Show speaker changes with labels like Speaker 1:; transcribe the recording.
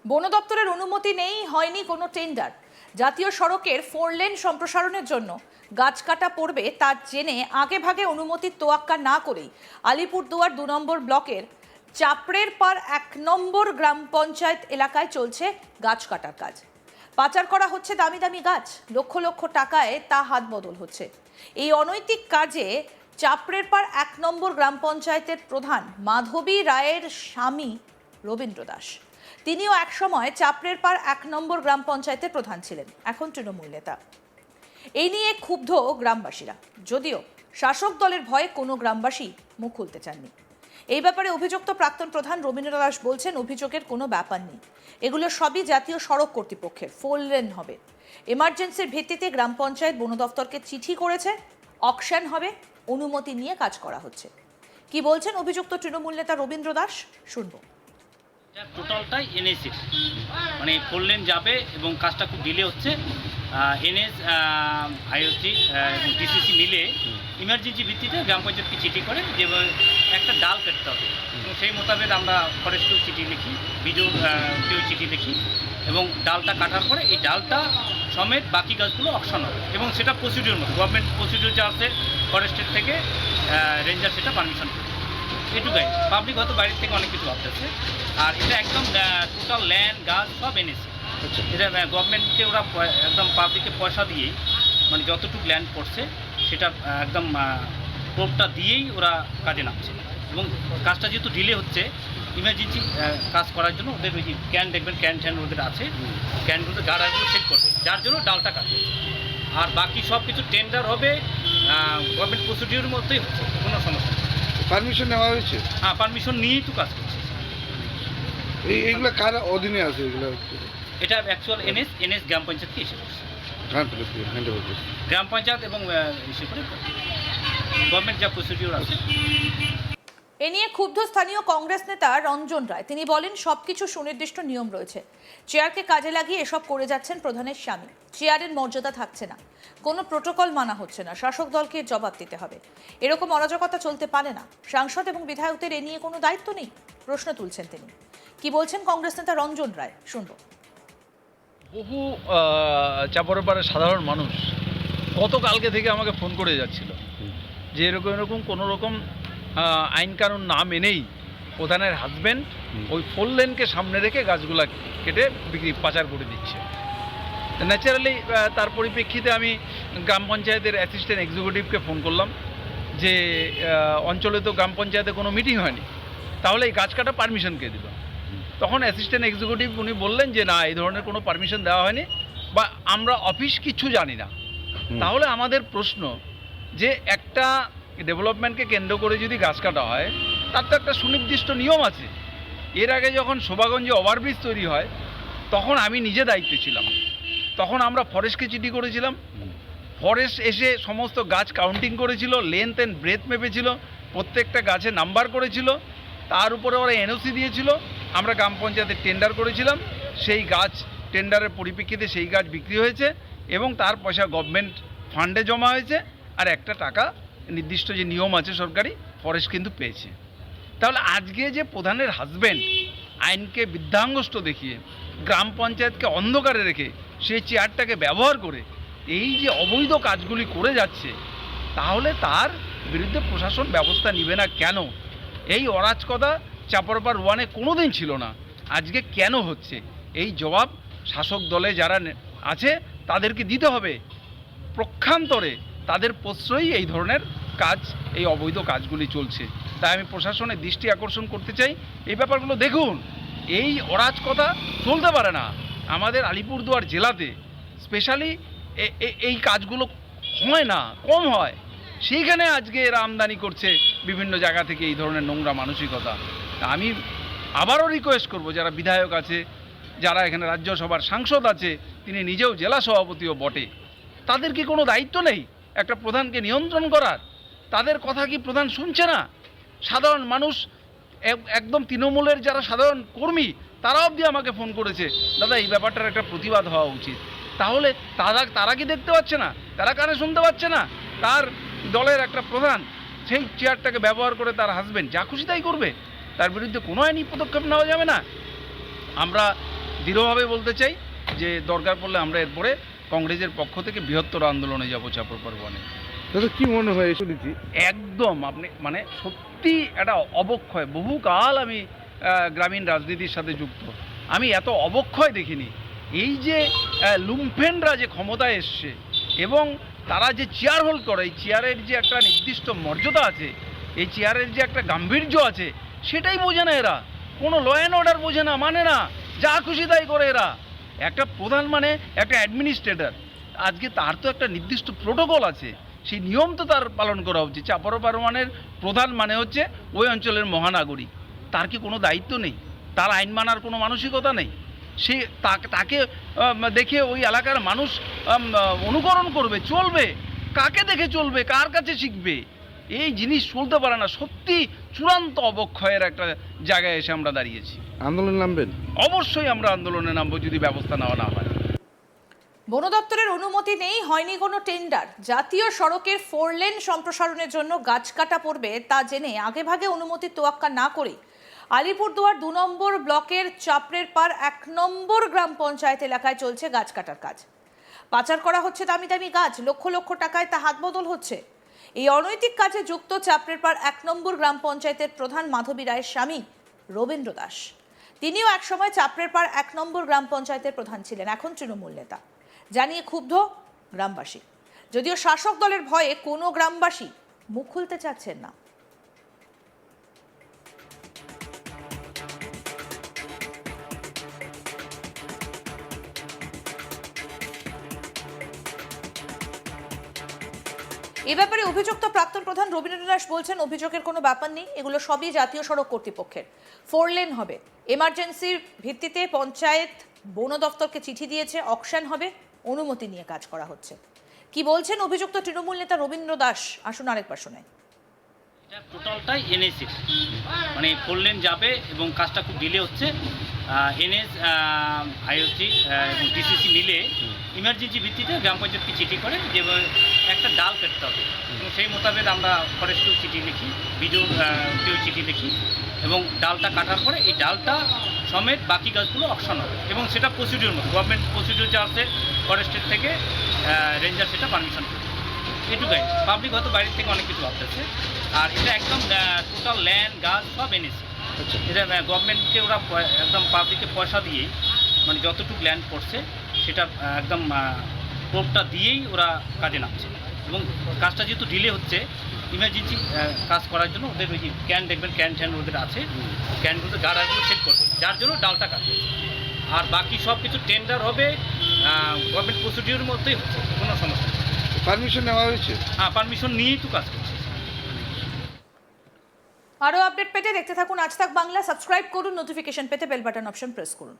Speaker 1: বন দপ্তরের অনুমতি নেই, হয়নি কোনো টেন্ডার। জাতীয় সড়কের 4 লেন সম্প্রসারণের জন্য গাছ কাটা পড়বে তা জেনে আগেভাগে অনুমতির তোয়াক্কা না করেই আলিপুরদুয়ার 2 নম্বর ব্লকের চাপড়ের পাড় 1 নম্বর গ্রাম পঞ্চায়েত এলাকায় চলছে গাছ কাটার কাজ। পাচার করা হচ্ছে দামি দামি গাছ, লক্ষ লক্ষ টাকায় তা হাত বদল হচ্ছে। এই অনৈতিক কাজে চাপড়ের পাড় 1 নম্বর গ্রাম পঞ্চায়েতের প্রধান মাধবী রায়ের স্বামী রবীন্দ্র দাস, তিনিও একসময় চাপড়ের পাড় 1 নম্বর গ্রাম পঞ্চায়েতের প্রধান ছিলেন, এখন তৃণমূল নেতা। এই নিয়ে ক্ষুব্ধ গ্রামবাসীরা, যদিও শাসক দলের ভয়ে কোনো গ্রামবাসী মুখ খুলতে চাননি। এই ব্যাপারে অভিযুক্ত প্রাক্তন প্রধান রবীন্দ্র দাস বলছেন, অভিযোগের কোনো ব্যাপার নেই, এগুলো সবই জাতীয় সড়ক কর্তৃপক্ষের 4 লেন হবে। এমার্জেন্সির ভিত্তিতে গ্রাম পঞ্চায়েত বন দপ্তরকে চিঠি করেছে, অকশন হবে, অনুমতি নিয়ে কাজ করা হচ্ছে। কি বলছেন অভিযুক্ত তৃণমূল নেতা রবীন্দ্র দাস, শুনবো।
Speaker 2: টোটালটাই এনএসির মানে 4 লেন যাবে এবং কাজটা খুব ডিলে হচ্ছে। এনএস আইওসি এবং ডিসিসি মিলে ইমার্জেন্সি ভিত্তিতে গ্রাম পঞ্চায়েতকে চিঠি করে যে একটা ডাল কাটতে হবে, এবং সেই মোতাবেক আমরা ফরেস্টকেও চিঠি লিখি, বিডিওকেও চিঠি লিখি, এবং ডালটা কাটার পরে এই ডালটা সমেত বাকি গাছগুলো অকশন হবে, এবং সেটা প্রসিডিওর মতো গভর্নমেন্ট প্রসিডিওর যা আছে ফরেস্টের থেকে রেঞ্জার সেটা পারমিশন করে। এটুকুই, পাবলিক হয়তো বাইরের থেকে অনেক কিছু ভাবতেছে। আর এটা একদম টোটাল ল্যান্ড গাছ সব এনেছে। এটা গভর্নমেন্টকে ওরা একদম পাবলিকে পয়সা দিয়েই, মানে যতটুকু ল্যান্ড পড়ছে সেটা একদম প্রোপটা দিয়েই ওরা কাজে নামছে। এবং কাজটা যেহেতু ডিলে হচ্ছে, ইমার্জেন্সি কাজ করার জন্য ওদের ওই ক্যান দেখবেন, ক্যান ট্যান ওদের আছে, ক্যানগুলো গাড়াগুলো চেক করবে, যার জন্য ডালটা কাটবে। আর বাকি সব কিছু টেন্ডার হবে, গভর্নমেন্ট প্রসিডিওর মধ্যেই হচ্ছে, কোনো সমস্যা নেই।
Speaker 3: পারমিশন নেওয়া হয়েছে?
Speaker 2: হ্যাঁ, পারমিশন নিয়েই তো কাজ করছে।
Speaker 3: এইগুলো কার অধীনে আছে? এগুলো
Speaker 2: এটা অ্যাকচুয়াল এনএস গ্রাম পঞ্চায়েতকে এসে করছে। গ্রাম পঞ্চায়েত এবং এসে করে গভর্নমেন্ট যা প্রসিডিওর আছে।
Speaker 1: এ নিয়ে ক্ষুব্ধ স্থানীয় কংগ্রেস নেতা রঞ্জন রায়, তিনি বলেন, সবকিছু সুনির্দিষ্ট নিয়ম রয়েছে, চেয়ারকে কাজে লাগিয়ে এসব করে যাচ্ছেন প্রধানের স্বামী। চেয়ারের মর্যাদা থাকছে না, কোনো প্রোটোকল মানা হচ্ছে না, শাসক দলকে জবাব দিতে হবে। এরকম অরাজকতা চলতে পারে না। সাংসদ এবং বিধায়কদের এ নিয়ে কোনো দায়িত্ব নেই, প্রশ্ন তুলছেন তিনি। কি বলছেন কংগ্রেস নেতা রঞ্জন রায়, শুনবো।
Speaker 4: বহু চাপড়পাড়ার সাধারণ মানুষ গতকালকে থেকে আমাকে ফোন করে যাচ্ছিল যে এরকম কোনো রকম আইন কানুন না মেনেই প্রধানের হাজব্যান্ড ওই 4 লেনকে সামনে রেখে গাছগুলা কেটে পাচার করে দিচ্ছে। ন্যাচারালি তার পরিপ্রেক্ষিতে আমি গ্রাম পঞ্চায়েতের অ্যাসিস্ট্যান্ট এক্সিকিউটিভকে ফোন করলাম যে অঞ্চলে তো গ্রাম পঞ্চায়েতে কোনো মিটিং হয়নি, তাহলে এই গাছ কাটা পারমিশন কে দিল? তখন অ্যাসিস্ট্যান্ট এক্সিকিউটিভ উনি বললেন যে না, এই ধরনের কোনো পারমিশন দেওয়া হয়নি, বা আমরা অফিস কিছু জানি না। তাহলে আমাদের প্রশ্ন যে একটা ডেভেলপমেন্টকে কেন্দ্র করে যদি গাছ কাটা হয়, তার তো একটা সুনির্দিষ্ট নিয়ম আছে। এর আগে যখন শোভাগঞ্জে ওভারব্রিজ তৈরি হয়, তখন আমি নিজে দায়িত্বে ছিলাম, তখন আমরা ফরেস্টকে চিঠি করেছিলাম, ফরেস্ট এসে সমস্ত গাছ কাউন্টিং করেছিল, লেন্থ অ্যান্ড ব্রেথ মেপেছিল, প্রত্যেকটা গাছে নাম্বার করেছিল, তার উপরে ওরা এনওসি দিয়েছিল। আমরা গ্রাম পঞ্চায়েতে টেন্ডার করেছিলাম, সেই গাছ টেন্ডারের পরিপ্রেক্ষিতে সেই গাছ বিক্রি হয়েছে, এবং তার পয়সা গভর্নমেন্ট ফান্ডে জমা হয়েছে, আর একটা টাকা নির্দিষ্ট যে নিয়ম আছে সরকারি, ফরেস্ট কিন্তু পেয়েছে। তাহলে আজকে যে প্রধানের হাজব্যান্ড আইনকে বৃদ্ধাঙ্গষ্ট দেখিয়ে গ্রাম পঞ্চায়েতকে অন্ধকারে রেখে সেই চেয়ারটাকে ব্যবহার করে এই যে অবৈধ কাজগুলি করে যাচ্ছে, তাহলে তার বিরুদ্ধে প্রশাসন ব্যবস্থা নেবে না কেন? এই অরাজকতা চাপড়পাড় 1-এ কোনো দিন ছিল না, আজকে কেন হচ্ছে? এই জবাব শাসক দলে যারা আছে তাদেরকে দিতে হবে। পক্ষান্তরে তাদের প্রশ্রয়ই এই ধরনের কাজ, এই অবৈধ কাজগুলি চলছে। তাই আমি প্রশাসনের দৃষ্টি আকর্ষণ করতে চাই, এই ব্যাপারগুলো দেখুন। এই অরাজকতা চলতে পারে না। আমাদের আলিপুরদুয়ার জেলাতে স্পেশালি এই কাজগুলো হয় না, কম হয়, সেইখানে আজকে এরা আমদানি করছে বিভিন্ন জায়গা থেকে এই ধরনের নোংরা মানসিকতা। আমি আবারও রিকোয়েস্ট করব, যারা বিধায়ক আছে, যারা এখানে রাজ্যসভার সাংসদ আছে, তিনি নিজেও জেলা সভাপতিও বটে, তাদের কি কোনো দায়িত্ব নেই একটা প্রধানকে নিয়ন্ত্রণ করার? তাদের কথা কি প্রধান শুনছে না? সাধারণ মানুষ, একদম তৃণমূলের যারা সাধারণ কর্মী, তারা অবধি আমাকে ফোন করেছে, দাদা এই ব্যাপারটার একটা প্রতিবাদ হওয়া উচিত। তাহলে তারা কি দেখতে পাচ্ছে না? তারা কানে শুনতে পাচ্ছে না? তার দলের একটা প্রধান সেই চেয়ারটাকে ব্যবহার করে তার হাজব্যান্ড যা খুশি তাই করবে, তার বিরুদ্ধে কোনো আইনি পদক্ষেপ নেওয়া যাবে না। আমরা দৃঢ়ভাবে বলতে চাই যে দরকার পড়লে আমরা এরপরে কংগ্রেসের পক্ষ থেকে বৃহত্তর আন্দোলনে যাব চাপরপাড় ওয়ানে।
Speaker 3: দাদা কি মনে হয় শুনেছি
Speaker 4: একদম আপনি মানে সত্যি একটা অবক্ষয়, বহুকাল আমি গ্রামীণ রাজনীতির সাথে যুক্ত, আমি এত অবক্ষয় দেখিনি। এই যে লুম্ফেনরা যে ক্ষমতায় এসছে এবং তারা যে চেয়ার হোল্ড করে, এই চেয়ারের যে একটা নির্দিষ্ট মর্যাদা আছে, এই চেয়ারের যে একটা গাম্ভীর্য আছে, সেটাই বোঝে না এরা। কোনো ল অ্যান্ড অর্ডার বোঝে না, মানে না, যা খুশি তাই করে এরা। একটা প্রধান মানে একটা অ্যাডমিনিস্ট্রেটর, আজকে তার তো একটা নির্দিষ্ট প্রোটোকল আছে, সেই নিয়ম তো তার পালন করা উচিত। চাপরপাড় ওয়ানের প্রধান মানে হচ্ছে ওই অঞ্চলের মহানাগরিক, তার কি কোনো দায়িত্ব নেই? তার আইন মানার কোনো মানসিকতা নেই? সে তাকে দেখে ওই এলাকার মানুষ অনুকরণ করবে, চলবে? কাকে দেখে চলবে, কার কাছে শিখবে? এই জিনিস চলতে পারে না। সত্যি চূড়ান্ত অবক্ষয়ের একটা জায়গায় এসে আমরা দাঁড়িয়েছি।
Speaker 3: আন্দোলন নামবেন?
Speaker 4: অবশ্যই আমরা আন্দোলনে নামবো যদি ব্যবস্থা নেওয়া না হয়।
Speaker 1: বন দপ্তরের অনুমতি নেই, হয়নি কোনো টেন্ডার। জাতীয় সড়কের 4 লেন সম্প্রসারণের জন্য গাছ কাটা পড়বে তা জেনে আগেভাগে অনুমতির তোয়াক্কা না করে আলিপুরদুয়ার 2 নম্বর ব্লকের চাপড়ের পাড় 1 নম্বর গ্রাম পঞ্চায়েত এলাকায় চলছে গাছ কাটার কাজ। পাচার করা হচ্ছে দামি দামি গাছ, লক্ষ লক্ষ টাকায় তা হাতবদল হচ্ছে। এই অনৈতিক কাজে যুক্ত চাপড়ের পাড় 1 নম্বর গ্রাম পঞ্চায়েতের প্রধান মাধবী রায়ের স্বামী রবীন্দ্র দাস। তিনিও একসময় চাপড়ের পাড় 1 নম্বর গ্রাম পঞ্চায়েতের প্রধান ছিলেন, এখন তৃণমূল নেতা। জানিয়ে ক্ষুব্ধ গ্রামবাসী, যদিও শাসক দলের ভয়ে কোনো গ্রামবাসী মুখ খুলতে চাচ্ছেন না। এ ব্যাপারে অভিযুক্ত প্রাক্তন প্রধান রবীন্দ্র দাস বলছেন, অভিযোগের কোনো ব্যাপার নেই, এগুলো সবই জাতীয় সড়ক কর্তৃপক্ষের। 4 লেন হবে, এমার্জেন্সির ভিত্তিতে পঞ্চায়েত বন দফতরকে চিঠি দিয়েছে, অকশন হবে, অনুমতি নিয়ে কাজ করা হচ্ছে। কি বলছেন অভিযুক্ত তৃণমূল নেতা রবীন্দ্র দাস, আসুন আরেকবার শোনাই।
Speaker 2: এটা টোটালটাই এনএস, মানে 4 লেন যাবে এবং কাজটা খুব ডিলে হচ্ছে। এনএস, আইওসি এবং ডিসিসি মিলে ইমার্জেন্সি ভিত্তিতে গ্রাম পঞ্চায়েতকে চিঠি করে যে একটা ডাল কাটতে হবে, এবং সেই মোতাবেক আমরা ফরেস্টকেও চিঠি লিখি, বিডিওকেও চিঠি লিখি, এবং ডালটা কাটার পরে এই ডালটা সমেত বাকি গাছগুলো অকশন হবে, এবং সেটা প্রসিডিওর মতো গভর্নমেন্ট প্রসিডিওর যা আছে ফরেস্টের থেকে রেঞ্জার সেটা পারমিশন করে। এটুকাই, পাবলিক হয়তো বাইরের থেকে অনেক কিছু ভাবতেছে। আর এটা একদম টোটাল ল্যান্ড গাছ সব এনেছে। এটা গভর্নমেন্টকে ওরা একদম পাবলিককে পয়সা দিয়েই, মানে যতটুকু ল্যান্ড পড়ছে সেটা একদম প্রোপটা দিয়েই ওরা কাজে নামছে। এবং কাজটা যেহেতু ডিলে হচ্ছে, ইমার্জেন্সি কাজ করার জন্য ওদের ওই ক্যান দেখবেন, ক্যান ট্যান ওদের আছে, ক্যানগুলো গাড়াগুলো সেট করবে, যার জন্য ডালটা কাটবে। আর বাকি সব কিছু টেন্ডার হবে, গভর্নমেন্ট প্রসিডিওর মধ্যেই হচ্ছে, কোনো সমস্যা নেই।
Speaker 3: পারমিশন নেওয়া হয়েছে?
Speaker 2: হ্যাঁ, পারমিশন নিয়েই তো কাজ করছে।
Speaker 1: আরও আপডেট পেতে দেখতে থাকুন আজ তাক বাংলা, সাবস্ক্রাইব করুন, নোটিফিকেশন পেতে বেল বাটন অপশন প্রেস করুন।